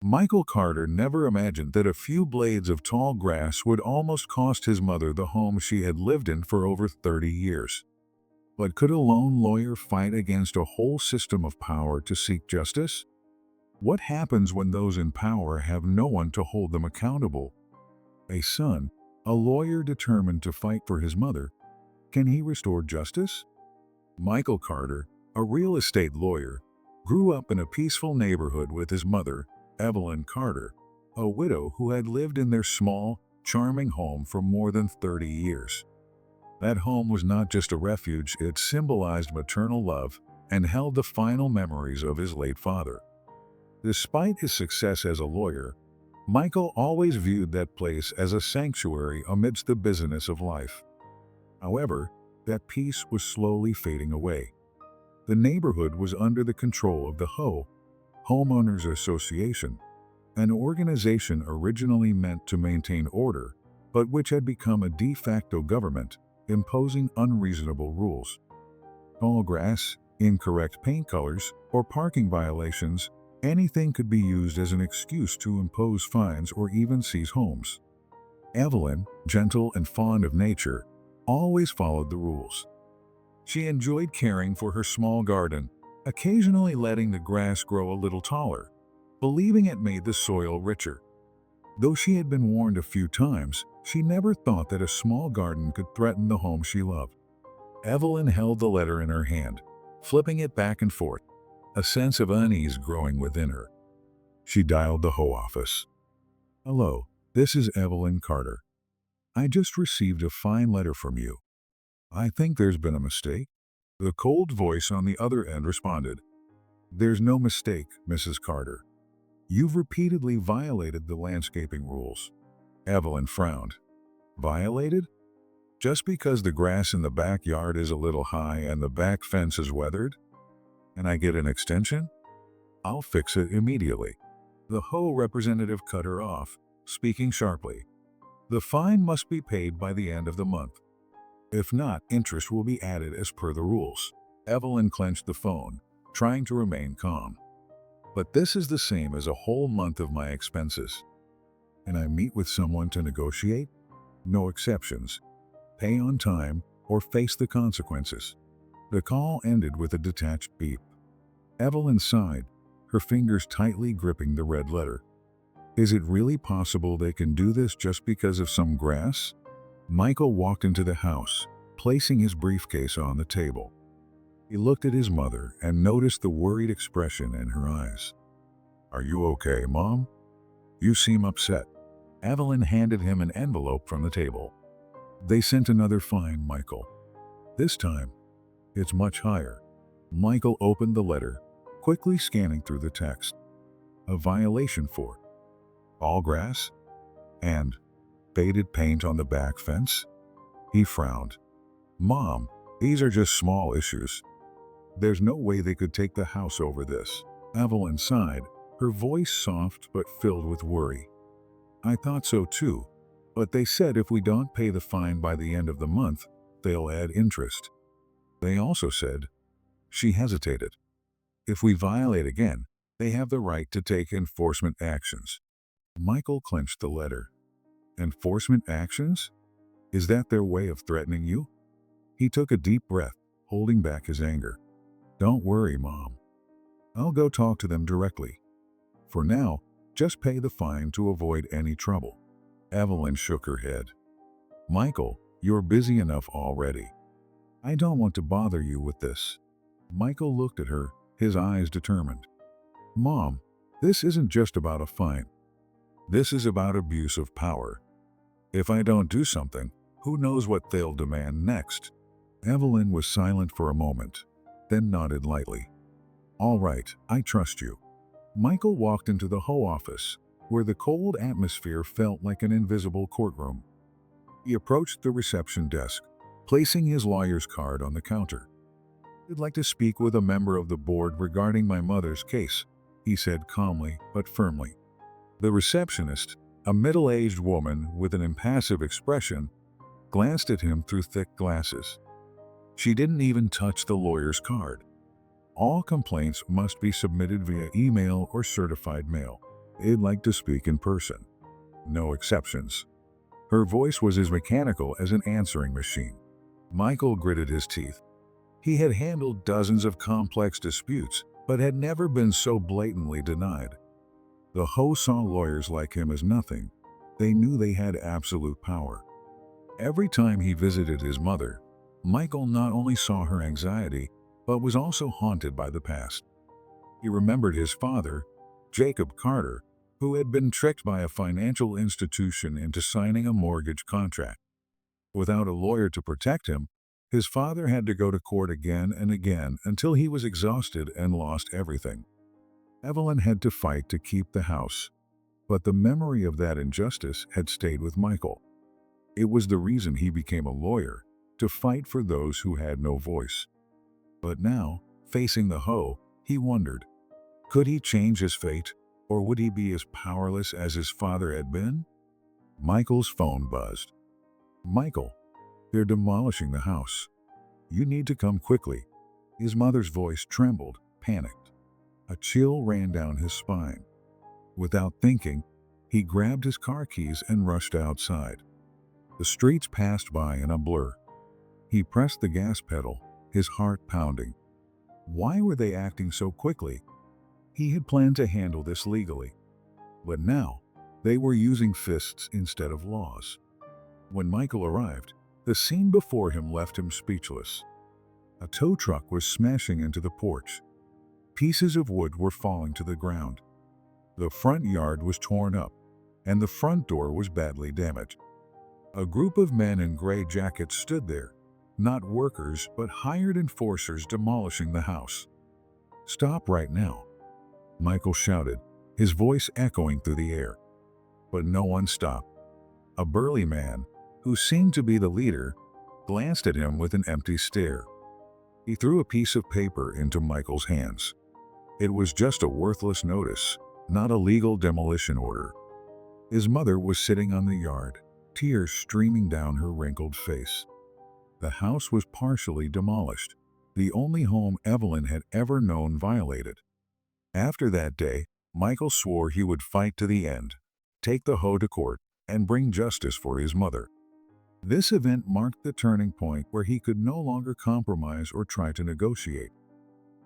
Michael Carter never imagined that a few blades of tall grass would almost cost his mother the home she had lived in for over 30 years. But could a lone lawyer fight against a whole system of power to seek justice? What happens when those in power have no one to hold them accountable? A son, a lawyer determined to fight for his mother, can he restore justice? Michael Carter, a real estate lawyer, grew up in a peaceful neighborhood with his mother, Evelyn Carter, a widow who had lived in their small, charming home for more than 30 years. That home was not just a refuge, it symbolized maternal love and held the final memories of his late father. Despite his success as a lawyer, Michael always viewed that place as a sanctuary amidst the busyness of life. However, that peace was slowly fading away. The neighborhood was under the control of the HOA, Homeowners Association, an organization originally meant to maintain order, but which had become a de facto government, imposing unreasonable rules. Tall grass, incorrect paint colors, or parking violations, anything could be used as an excuse to impose fines or even seize homes. Evelyn, gentle and fond of nature, always followed the rules. She enjoyed caring for her small garden, occasionally letting the grass grow a little taller, believing it made the soil richer. Though she had been warned a few times, she never thought that a small garden could threaten the home she loved. Evelyn held the letter in her hand, flipping it back and forth, a sense of unease growing within her. She dialed the HOA office. "Hello, this is Evelyn Carter. I just received a fine letter from you. I think there's been a mistake." The cold voice on the other end responded, "There's no mistake, Mrs. Carter. You've repeatedly violated the landscaping rules." Evelyn frowned. "Violated? Just because the grass in the backyard is a little high and the back fence is weathered? And I get an extension? I'll fix it immediately." The HOA representative cut her off, speaking sharply. "The fine must be paid by the end of the month. If not, interest will be added as per the rules." Evelyn clenched the phone, trying to remain calm. "But this is the same as a whole month of my expenses. And I meet with someone to negotiate? No exceptions. Pay on time or face the consequences." The call ended with a detached beep. Evelyn sighed, her fingers tightly gripping the red letter. Is it really possible they can do this just because of some grass? Michael walked into the house, placing his briefcase on the table. He looked at his mother and noticed the worried expression in her eyes. "Are you okay, Mom? You seem upset." Evelyn handed him an envelope from the table. "They sent another fine, Michael. This time, it's much higher." Michael opened the letter, quickly scanning through the text. A violation for all grass and faded paint on the back fence? He frowned. "Mom, these are just small issues. There's no way they could take the house over this." Evelyn sighed, her voice soft but filled with worry. "I thought so too, but they said if we don't pay the fine by the end of the month, they'll add interest. They also said," she hesitated, "if we violate again, they have the right to take enforcement actions." Michael clenched the letter. "Enforcement actions? Is that their way of threatening you?" He took a deep breath, holding back his anger. "Don't worry, Mom. I'll go talk to them directly. For now, just pay the fine to avoid any trouble." Evelyn shook her head. "Michael, you're busy enough already. I don't want to bother you with this." Michael looked at her, his eyes determined. "Mom, this isn't just about a fine. This is about abuse of power. If I don't do something, who knows what they'll demand next?" Evelyn was silent for a moment, then nodded lightly. "All right, I trust you." Michael walked into the HOA office, where the cold atmosphere felt like an invisible courtroom. He approached the reception desk, placing his lawyer's card on the counter. "I'd like to speak with a member of the board regarding my mother's case," he said calmly but firmly. The receptionist, a middle-aged woman with an impassive expression, glanced at him through thick glasses. She didn't even touch the lawyer's card. "All complaints must be submitted via email or certified mail. I'd like to speak in person. No exceptions. Her voice was as mechanical as an answering machine. Michael gritted his teeth. He had handled dozens of complex disputes, but had never been so blatantly denied. The Ho saw lawyers like him as nothing. They knew they had absolute power. Every time he visited his mother, Michael not only saw her anxiety, but was also haunted by the past. He remembered his father, Jacob Carter, who had been tricked by a financial institution into signing a mortgage contract. Without a lawyer to protect him, his father had to go to court again and again until he was exhausted and lost everything. Evelyn had to fight to keep the house, but the memory of that injustice had stayed with Michael. It was the reason he became a lawyer, to fight for those who had no voice. But now, facing the Ho, he wondered, could he change his fate, or would he be as powerless as his father had been? Michael's phone buzzed. "Michael, they're demolishing the house. You need to come quickly." His mother's voice trembled, panicked. A chill ran down his spine. Without thinking, he grabbed his car keys and rushed outside. The streets passed by in a blur. He pressed the gas pedal, his heart pounding. Why were they acting so quickly? He had planned to handle this legally. But now, they were using fists instead of laws. When Michael arrived, the scene before him left him speechless. A tow truck was smashing into the porch. Pieces of wood were falling to the ground. The front yard was torn up, and the front door was badly damaged. A group of men in gray jackets stood there, not workers but hired enforcers demolishing the house. "Stop right now," Michael shouted, his voice echoing through the air. But no one stopped. A burly man, who seemed to be the leader, glanced at him with an empty stare. He threw a piece of paper into Michael's hands. It was just a worthless notice, not a legal demolition order. His mother was sitting on the yard, tears streaming down her wrinkled face. The house was partially demolished, the only home Evelyn had ever known violated. After that day, Michael swore he would fight to the end, take the Ho to court, and bring justice for his mother. This event marked the turning point where he could no longer compromise or try to negotiate.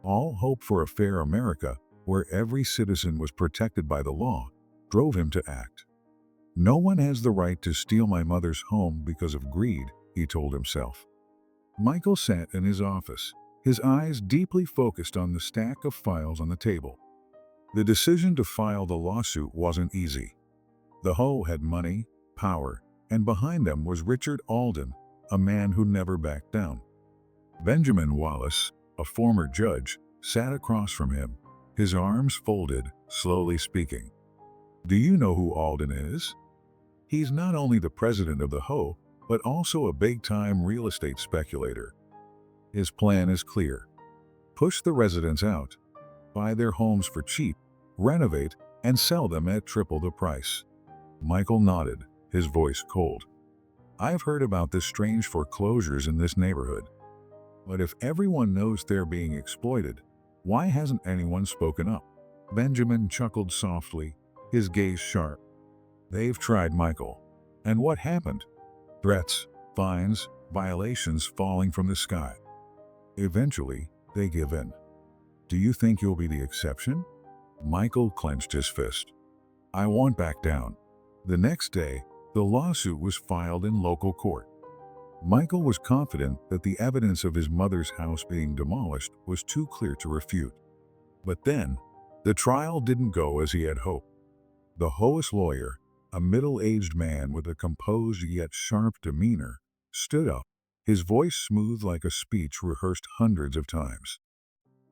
All hope for a fair America, where every citizen was protected by the law, drove him to act. "No one has the right to steal my mother's home because of greed," he told himself. Michael sat in his office, his eyes deeply focused on the stack of files on the table. The decision to file the lawsuit wasn't easy. The Ho had money, power, and behind them was Richard Alden, a man who never backed down. Benjamin Wallace, a former judge, sat across from him, his arms folded, slowly speaking. "Do you know who Alden is? He's not only the president of the Ho, but also a big-time real estate speculator. His plan is clear. Push the residents out, buy their homes for cheap, renovate, and sell them at triple the price." Michael nodded, his voice cold. "I've heard about the strange foreclosures in this neighborhood. But if everyone knows they're being exploited, why hasn't anyone spoken up?" Benjamin chuckled softly, his gaze sharp. "They've tried, Michael. And what happened? Threats, fines, violations falling from the sky. Eventually, they give in. Do you think you'll be the exception?" Michael clenched his fist. "I won't back down." The next day, the lawsuit was filed in local court. Michael was confident that the evidence of his mother's house being demolished was too clear to refute. But then, the trial didn't go as he had hoped. The Ho's lawyer, a middle-aged man with a composed yet sharp demeanor, stood up, his voice smooth like a speech rehearsed hundreds of times.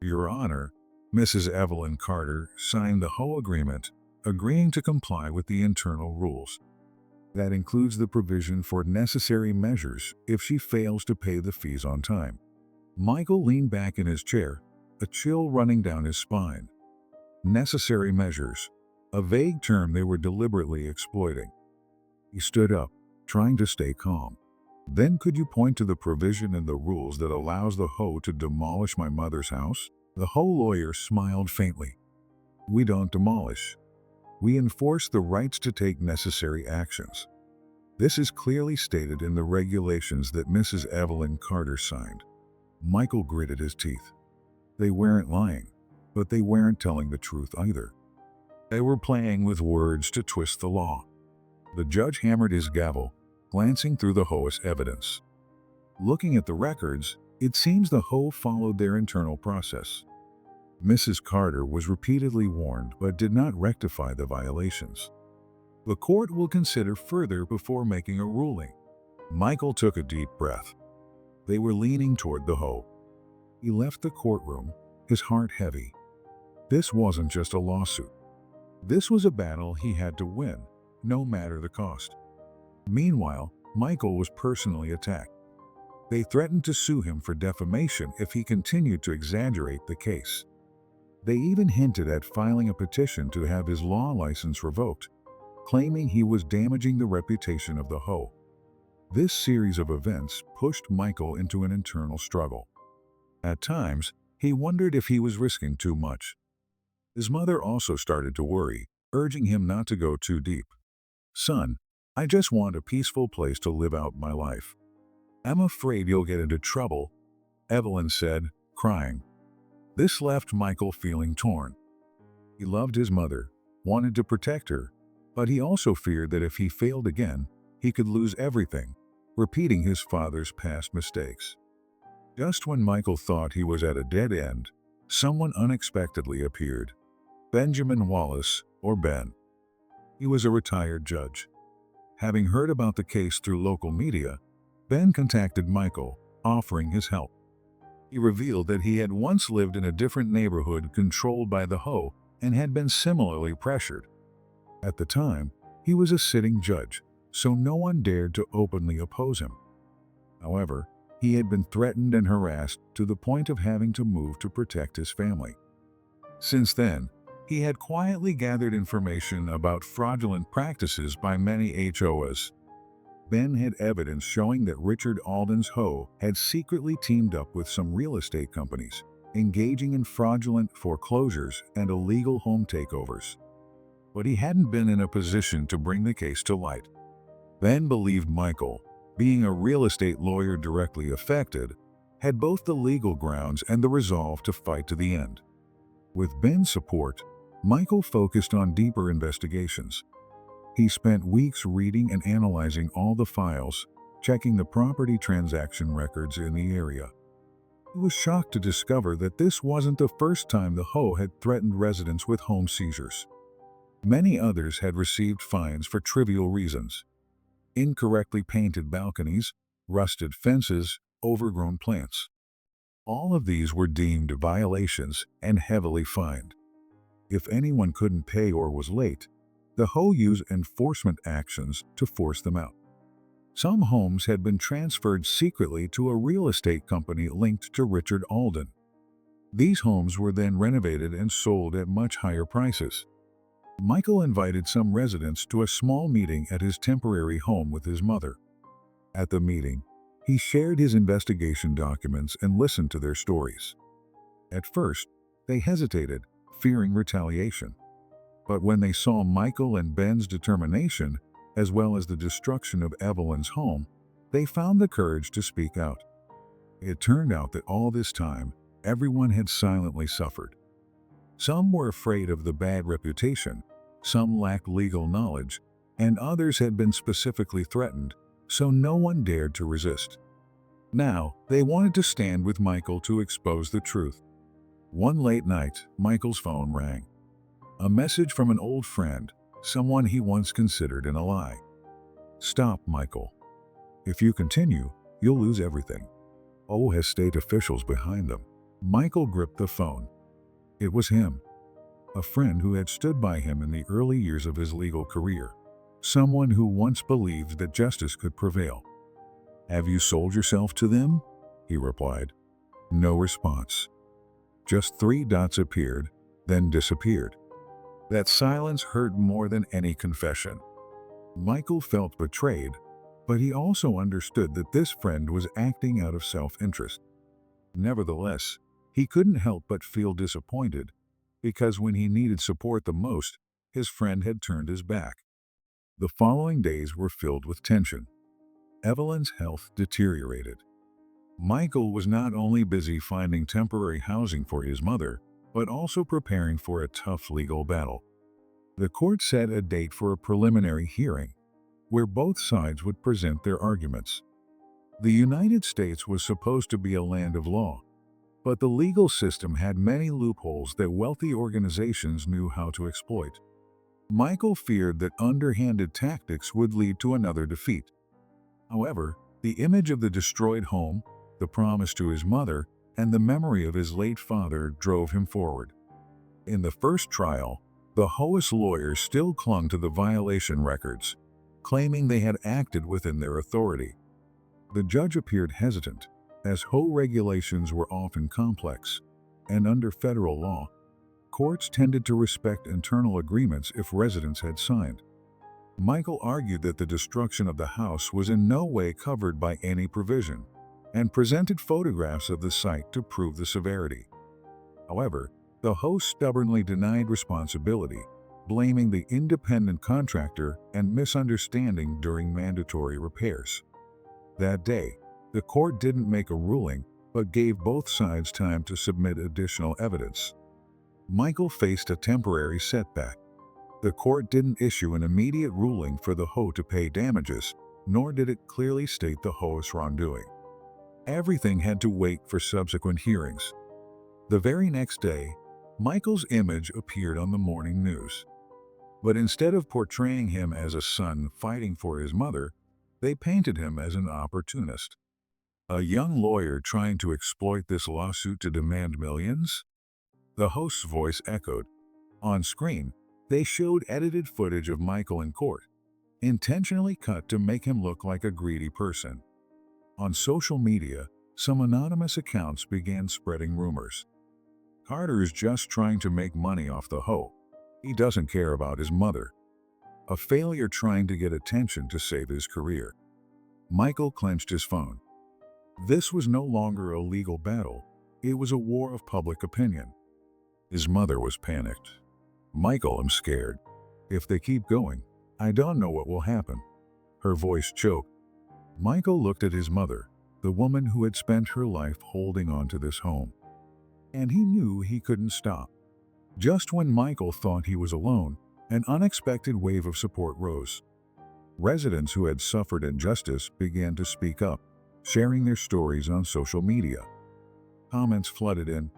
"Your Honor, Mrs. Evelyn Carter signed the Ho agreement, agreeing to comply with the internal rules. That includes the provision for necessary measures if she fails to pay the fees on time." Michael leaned back in his chair, a chill running down his spine. Necessary measures, a vague term they were deliberately exploiting. He stood up, trying to stay calm. "Then could you point to the provision in the rules that allows the Ho to demolish my mother's house?" The Ho lawyer smiled faintly. "We don't demolish. We enforce the rights to take necessary actions. This is clearly stated in the regulations that Mrs. Evelyn Carter signed. Michael gritted his teeth. They weren't lying, but they weren't telling the truth either. They were playing with words to twist the law. The judge hammered his gavel, glancing through the HOA's evidence. Looking at the records, it seems the HOA followed their internal process. Mrs. Carter was repeatedly warned but did not rectify the violations. The court will consider further before making a ruling. Michael took a deep breath. They were leaning toward the HOA. He left the courtroom, his heart heavy. This wasn't just a lawsuit. This was a battle he had to win, no matter the cost. Meanwhile, Michael was personally attacked. They threatened to sue him for defamation if he continued to exaggerate the case. They even hinted at filing a petition to have his law license revoked, claiming he was damaging the reputation of the HOA. This series of events pushed Michael into an internal struggle. At times, he wondered if he was risking too much. His mother also started to worry, urging him not to go too deep. "Son, I just want a peaceful place to live out my life. I'm afraid you'll get into trouble," Evelyn said, crying. This left Michael feeling torn. He loved his mother, wanted to protect her, but he also feared that if he failed again, he could lose everything, repeating his father's past mistakes. Just when Michael thought he was at a dead end, someone unexpectedly appeared. Benjamin Wallace, or Ben. He was a retired judge. Having heard about the case through local media, Ben contacted Michael, offering his help. He revealed that he had once lived in a different neighborhood controlled by the HOA and had been similarly pressured. At the time, he was a sitting judge, so no one dared to openly oppose him. However, he had been threatened and harassed to the point of having to move to protect his family. Since then, he had quietly gathered information about fraudulent practices by many HOAs. Ben had evidence showing that Richard Alden's HOA had secretly teamed up with some real estate companies, engaging in fraudulent foreclosures and illegal home takeovers. But he hadn't been in a position to bring the case to light. Ben believed Michael, being a real estate lawyer directly affected, had both the legal grounds and the resolve to fight to the end. With Ben's support, Michael focused on deeper investigations. He spent weeks reading and analyzing all the files, checking the property transaction records in the area. He was shocked to discover that this wasn't the first time the HOA had threatened residents with home seizures. Many others had received fines for trivial reasons: incorrectly painted balconies, rusted fences, overgrown plants. All of these were deemed violations and heavily fined. If anyone couldn't pay or was late, the HOA used enforcement actions to force them out. Some homes had been transferred secretly to a real estate company linked to Richard Alden. These homes were then renovated and sold at much higher prices. Michael invited some residents to a small meeting at his temporary home with his mother. At the meeting, he shared his investigation documents and listened to their stories. At first, they hesitated, fearing retaliation. But when they saw Michael and Ben's determination, as well as the destruction of Evelyn's home, they found the courage to speak out. It turned out that all this time, everyone had silently suffered. Some were afraid of the bad reputation, some lacked legal knowledge, and others had been specifically threatened, so no one dared to resist. Now, they wanted to stand with Michael to expose the truth. One late night, Michael's phone rang. A message from an old friend, someone he once considered an ally. "Stop, Michael. If you continue, you'll lose everything. HOA has state officials behind them." Michael gripped the phone. It was him, a friend who had stood by him in the early years of his legal career, someone who once believed that justice could prevail. "Have you sold yourself to them?" he replied. No response. Just 3 dots appeared, then disappeared. That silence hurt more than any confession. Michael felt betrayed, but he also understood that this friend was acting out of self-interest. Nevertheless, he couldn't help but feel disappointed, because when he needed support the most, his friend had turned his back. The following days were filled with tension. Evelyn's health deteriorated. Michael was not only busy finding temporary housing for his mother, but also preparing for a tough legal battle. The court set a date for a preliminary hearing, where both sides would present their arguments. The United States was supposed to be a land of law, but the legal system had many loopholes that wealthy organizations knew how to exploit. Michael feared that underhanded tactics would lead to another defeat. However, the image of the destroyed home, the promise to his mother, and the memory of his late father drove him forward. In the first trial, the HOA's lawyers still clung to the violation records, claiming they had acted within their authority. The judge appeared hesitant, as HOA regulations were often complex, and under federal law, courts tended to respect internal agreements if residents had signed. Michael argued that the destruction of the house was in no way covered by any provision, and presented photographs of the site to prove the severity. However, the host stubbornly denied responsibility, blaming the independent contractor and misunderstanding during mandatory repairs. That day, the court didn't make a ruling, but gave both sides time to submit additional evidence. Michael faced a temporary setback. The court didn't issue an immediate ruling for the HOA to pay damages, nor did it clearly state the HOA's wrongdoing. Everything had to wait for subsequent hearings. The very next day, Michael's image appeared on the morning news. But instead of portraying him as a son fighting for his mother, they painted him as an opportunist. A young lawyer trying to exploit this lawsuit to demand millions? The host's voice echoed. On screen, they showed edited footage of Michael in court, intentionally cut to make him look like a greedy person. On social media, some anonymous accounts began spreading rumors. Carter's just trying to make money off the HOA. He doesn't care about his mother. A failure trying to get attention to save his career. Michael clenched his phone. This was no longer a legal battle. It was a war of public opinion. His mother was panicked. Michael, I'm scared. If they keep going, I don't know what will happen. Her voice choked. Michael looked at his mother, the woman who had spent her life holding on to this home. And he knew he couldn't stop. Just when Michael thought he was alone, an unexpected wave of support rose. Residents who had suffered injustice began to speak up, sharing their stories on social media. Comments flooded in.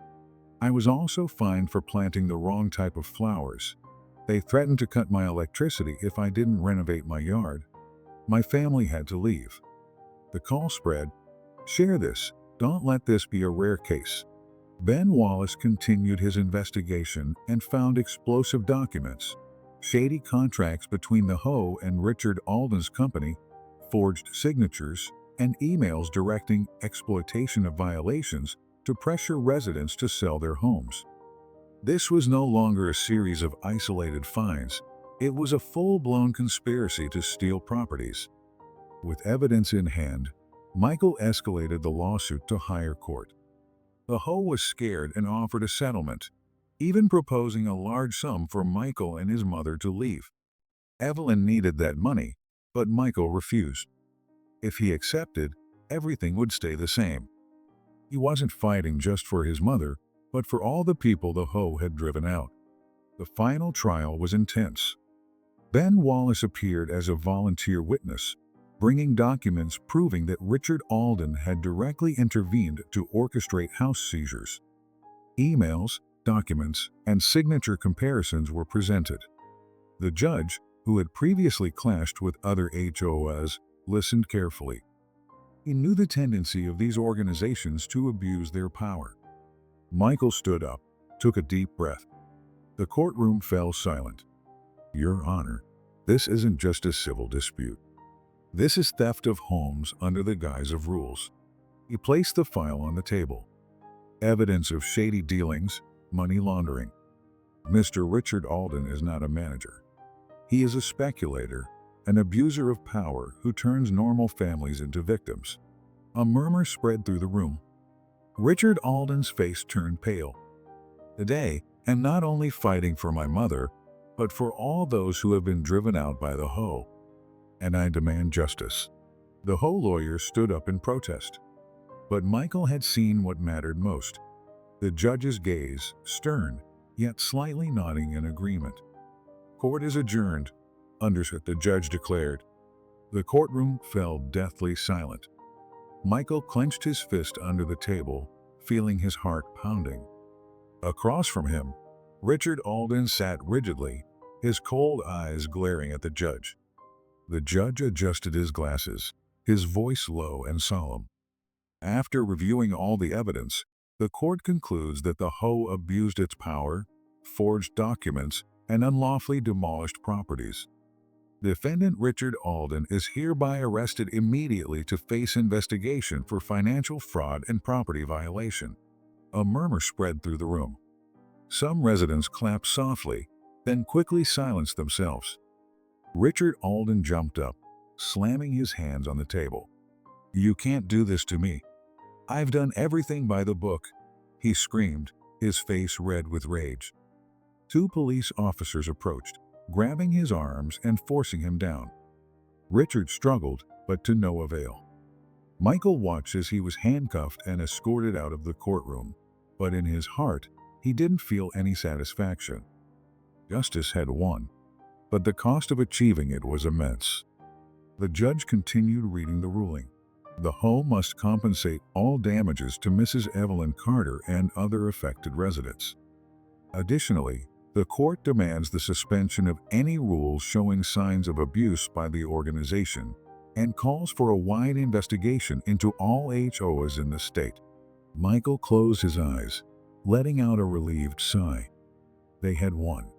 I was also fined for planting the wrong type of flowers. They threatened to cut my electricity if I didn't renovate my yard. My family had to leave. The call spread. Share this. Don't let this be a rare case. Ben Wallace continued his investigation and found explosive documents, shady contracts between the HOA and Richard Alden's company, forged signatures, and emails directing exploitation of violations to pressure residents to sell their homes. This was no longer a series of isolated fines. It was a full-blown conspiracy to steal properties. With evidence in hand, Michael escalated the lawsuit to higher court. The HOA was scared and offered a settlement, even proposing a large sum for Michael and his mother to leave. Evelyn needed that money, but Michael refused. If he accepted, everything would stay the same. He wasn't fighting just for his mother, but for all the people the HOA had driven out. The final trial was intense. Ben Wallace appeared as a volunteer witness, bringing documents proving that Richard Alden had directly intervened to orchestrate house seizures. Emails, documents, and signature comparisons were presented. The judge, who had previously clashed with other HOAs, listened carefully. He knew the tendency of these organizations to abuse their power. Michael stood up, took a deep breath. The courtroom fell silent. Your Honor, this isn't just a civil dispute. This is theft of homes under the guise of rules. He placed the file on the table. Evidence of shady dealings, money laundering. Mr. Richard Alden is not a manager. He is a speculator, an abuser of power who turns normal families into victims. A murmur spread through the room. Richard Alden's face turned pale. Today, I'm not only fighting for my mother, but for all those who have been driven out by the Ho, and I demand justice." The Ho lawyer stood up in protest. But Michael had seen what mattered most. The judge's gaze, stern, yet slightly nodding in agreement. "Court is adjourned," the judge declared. The courtroom fell deathly silent. Michael clenched his fist under the table, feeling his heart pounding. Across from him, Richard Alden sat rigidly, his cold eyes glaring at the judge. The judge adjusted his glasses, his voice low and solemn. After reviewing all the evidence, the court concludes that the Ho abused its power, forged documents, and unlawfully demolished properties. Defendant Richard Alden is hereby arrested immediately to face investigation for financial fraud and property violation. A murmur spread through the room. Some residents clapped softly, then quickly silenced themselves. Richard Alden jumped up, slamming his hands on the table. "You can't do this to me. I've done everything by the book," he screamed, his face red with rage. Two police officers approached, grabbing his arms and forcing him down. Richard struggled, but to no avail. Michael watched as he was handcuffed and escorted out of the courtroom, but in his heart, he didn't feel any satisfaction. Justice had won, but the cost of achieving it was immense. The judge continued reading the ruling. The Ho must compensate all damages to Mrs. Evelyn Carter and other affected residents. Additionally, the court demands the suspension of any rules showing signs of abuse by the organization and calls for a wide investigation into all HOAs in the state. Michael closed his eyes, letting out a relieved sigh. They had won.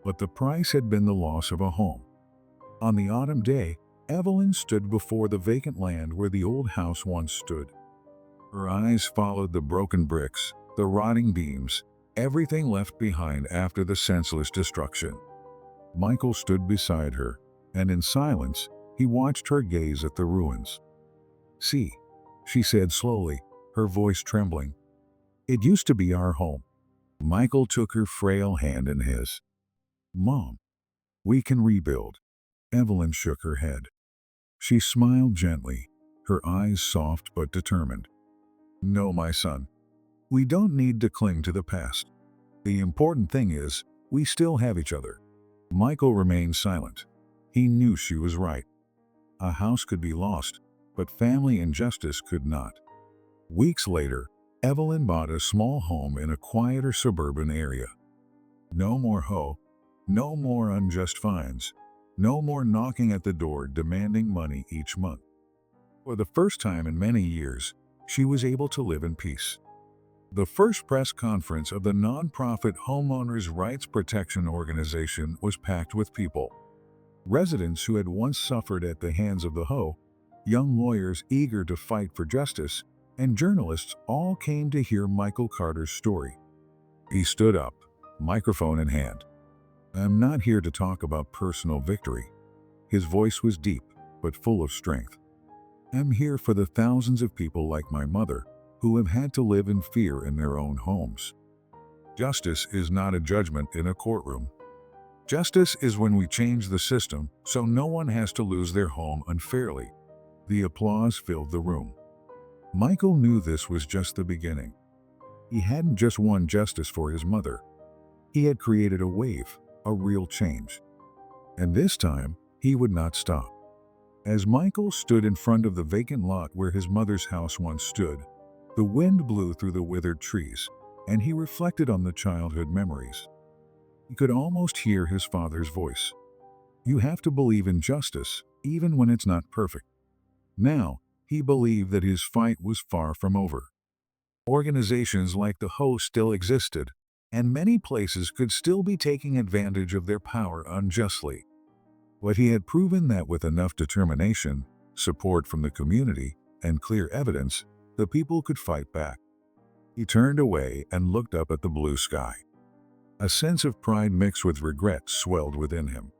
But the price had been the loss of a home. On the autumn day, Evelyn stood before the vacant land where the old house once stood. Her eyes followed the broken bricks, the rotting beams, everything left behind after the senseless destruction. Michael stood beside her, and in silence, he watched her gaze at the ruins. "See," she said slowly, her voice trembling. "It used to be our home." Michael took her frail hand in his. "Mom, we can rebuild." Evelyn shook her head. She smiled gently, her eyes soft but determined. "No, my son. We don't need to cling to the past. The important thing is, we still have each other." Michael remained silent. He knew she was right. A house could be lost, but family and justice could not. Weeks later, Evelyn bought a small home in a quieter suburban area. No more Ho, no more unjust fines, no more knocking at the door demanding money each month. For the first time in many years, she was able to live in peace. The first press conference of the nonprofit Homeowners' Rights Protection Organization was packed with people. Residents who had once suffered at the hands of the Ho, young lawyers eager to fight for justice, and journalists all came to hear Michael Carter's story. He stood up, microphone in hand. "I'm not here to talk about personal victory." His voice was deep, but full of strength. "I'm here for the thousands of people like my mother who have had to live in fear in their own homes. Justice is not a judgment in a courtroom. Justice is when we change the system so no one has to lose their home unfairly." The applause filled the room. Michael knew this was just the beginning. He hadn't just won justice for his mother. He had created a wave, a real change. And this time, he would not stop. As Michael stood in front of the vacant lot where his mother's house once stood, the wind blew through the withered trees, and he reflected on the childhood memories. He could almost hear his father's voice. "You have to believe in justice, even when it's not perfect." Now, he believed that his fight was far from over. Organizations like the Ho still existed, and many places could still be taking advantage of their power unjustly. But he had proven that with enough determination, support from the community, and clear evidence, the people could fight back. He turned away and looked up at the blue sky. A sense of pride mixed with regret swelled within him.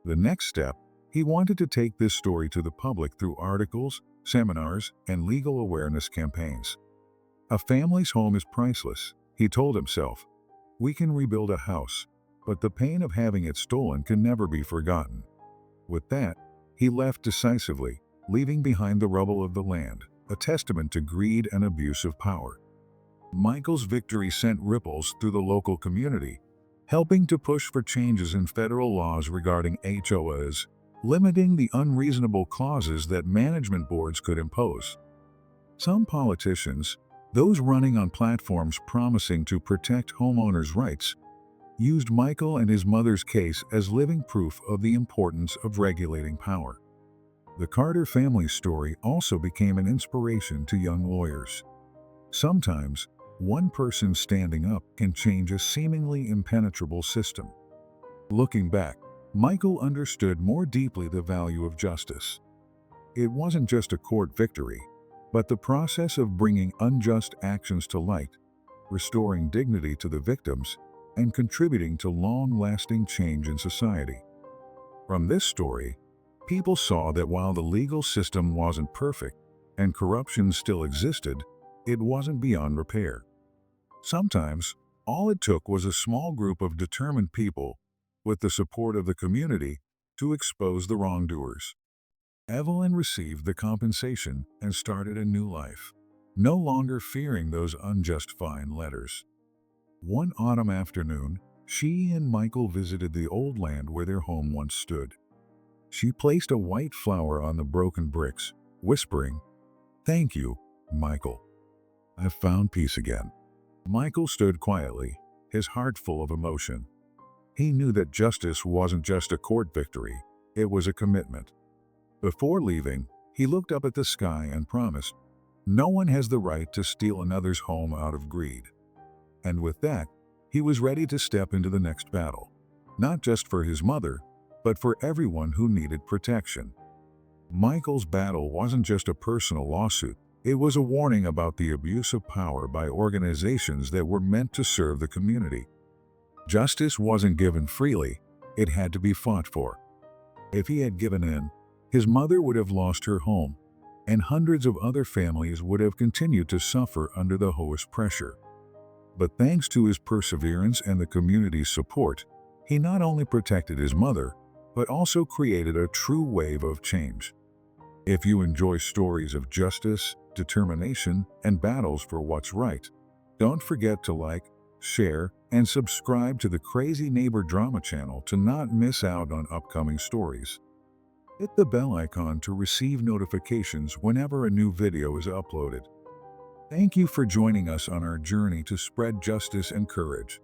The next step, he wanted to take this story to the public through articles, seminars, and legal awareness campaigns. "A family's home is priceless," he told himself. "We can rebuild a house, but the pain of having it stolen can never be forgotten. With that, he left decisively, leaving behind the rubble of the land, a testament to greed and abuse of power. Michael's victory sent ripples through the local community, helping to push for changes in federal laws regarding HOAs, limiting the unreasonable clauses that management boards could impose. Some politicians, those running on platforms promising to protect homeowners' rights, used Michael and his mother's case as living proof of the importance of regulating power. The Carter family's story also became an inspiration to young lawyers. Sometimes, one person standing up can change a seemingly impenetrable system. Looking back, Michael understood more deeply the value of justice. It wasn't just a court victory, but the process of bringing unjust actions to light, restoring dignity to the victims, and contributing to long-lasting change in society. From this story, people saw that while the legal system wasn't perfect and corruption still existed, it wasn't beyond repair. Sometimes, all it took was a small group of determined people, with the support of the community, to expose the wrongdoers. Evelyn received the compensation and started a new life, no longer fearing those unjust fine letters. One autumn afternoon, she and Michael visited the old land where their home once stood. She placed a white flower on the broken bricks, whispering, "Thank you, Michael. I've found peace again." Michael stood quietly, his heart full of emotion. He knew that justice wasn't just a court victory, it was a commitment. Before leaving, he looked up at the sky and promised, "No one has the right to steal another's home out of greed." And with that, he was ready to step into the next battle, not just for his mother, but for everyone who needed protection. Michael's battle wasn't just a personal lawsuit, it was a warning about the abuse of power by organizations that were meant to serve the community. Justice wasn't given freely, it had to be fought for. If he had given in, his mother would have lost her home, and hundreds of other families would have continued to suffer under the HOA's pressure. But thanks to his perseverance and the community's support, he not only protected his mother, but also created a true wave of change. If you enjoy stories of justice, determination, and battles for what's right, don't forget to like, share, and subscribe to the Crazy Neighbor Drama channel to not miss out on upcoming stories. Hit the bell icon to receive notifications whenever a new video is uploaded. Thank you for joining us on our journey to spread justice and courage.